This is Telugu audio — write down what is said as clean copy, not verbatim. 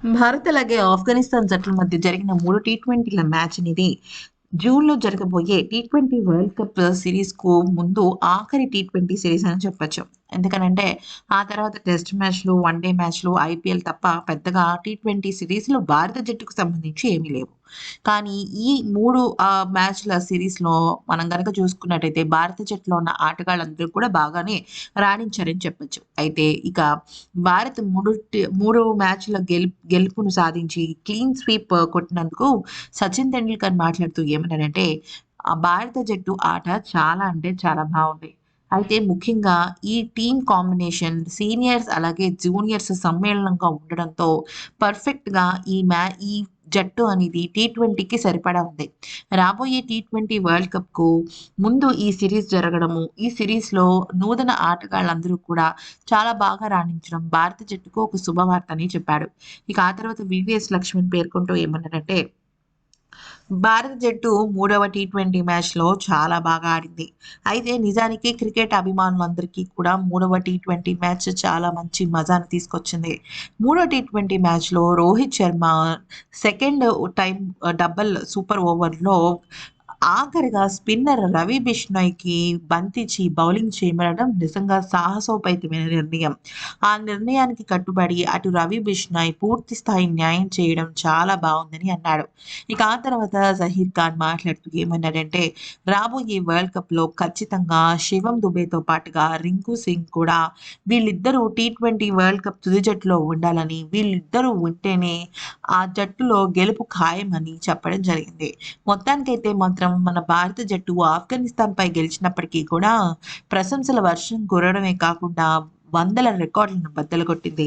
భారత్ అలాగే ఆఫ్ఘనిస్తాన్ జట్ల మధ్య జరిగిన 3 టీ20ల మ్యాచ్ అనేది జూన్‌లో జరగబోయే టీ20 వరల్డ్ కప్ సిరీస్‌కు ముందు ఆఖరి టీ20 సిరీస్ అని చెప్పొచ్చు. ఎందుకనంటే ఆ తర్వాత టెస్ట్ మ్యాచ్‌లు, వన్ డే మ్యాచ్‌లు, ఐపీఎల్ తప్ప పెద్దగా టీ20 సిరీస్‌లు భారత జట్టుకు సంబంధించి ఏమీ లేవు. కానీ ఈ 3 మ్యాచ్‌ల సిరీస్‌లో మనం గనక చూసుకున్నట్టయితే భారత జట్టులో ఉన్న ఆటగాళ్ళందరూ కూడా బాగానే రాణించారని చెప్పొచ్చు. అయితే ఇక భారత్ 3 మ్యాచ్‌ల గెలుపును సాధించి క్లీన్ స్వీప్ కొట్టినందుకు సచిన్ టెండూల్కర్ మాట్లాడుతూ ఏమన్నారంటే, భారత జట్టు ఆట చాలా అంటే చాలా బావుంది. అయితే ముఖ్యంగా ఈ టీమ్ కాంబినేషన్ సీనియర్స్ అలాగే జూనియర్స్ సమ్మేళనంగా ఉండడంతో పర్ఫెక్ట్‌గా ఈ జట్టు అనేది టీ20కి సరిపడా ఉంది. రాబోయే టీ20 వరల్డ్ కప్‌కు ముందు ఈ సిరీస్ జరగడము, ఈ సిరీస్‌లో నూతన ఆటగాళ్ళందరూ కూడా చాలా బాగా రాణించడం భారత జట్టుకు ఒక శుభవార్త అని చెప్పాడు. ఇక ఆ తర్వాత వివిఎస్ లక్ష్మణ్ పేర్కొంటూ ఏమన్నారంటే, భారత జట్టు మూడవ టీ20 మ్యాచ్‌లో చాలా బాగా ఆడింది. అయితే నిజానికి క్రికెట్ అభిమానులందరికీ కూడా మూడవ టీ20 మ్యాచ్ చాలా మంచి మజాని తీసుకొచ్చింది. మూడో టీ20 మ్యాచ్‌లో Rohit Sharma second time double super ఓవర్‌లో ఆఖరిగా స్పిన్నర్ రవి బిష్నాయ్‌కి బంతిచ్చి బౌలింగ్ చేయమనడం నిజంగా సాహసోపేతమైన నిర్ణయం. ఆ నిర్ణయానికి కట్టుబడి అటు రవి బిష్నాయ్ పూర్తి స్థాయి న్యాయం చేయడం చాలా బావుందని అన్నాడు. ఇక ఆ తర్వాత జహీర్ ఖాన్ మాట్లాడుతూ ఏమన్నాడంటే, రాబోయే వరల్డ్ కప్‌లో ఖచ్చితంగా శివం దుబేతో పాటుగా రింకు సింగ్ కూడా వీళ్ళిద్దరూ టీ20 వరల్డ్ కప్ తుది జట్టులో ఉండాలని, వీళ్ళిద్దరూ ఉంటేనే ఆ జట్టులో గెలుపు ఖాయమని చెప్పడం జరిగింది. మొత్తానికైతే మాత్రం మన భారత జట్టు ఆఫ్ఘనిస్తాన్‌పై గెలిచినప్పటికీ కూడా ప్రశంసల వర్షం కురవడమే కాకుండా వందల రికార్డులను బద్దలు కొట్టింది.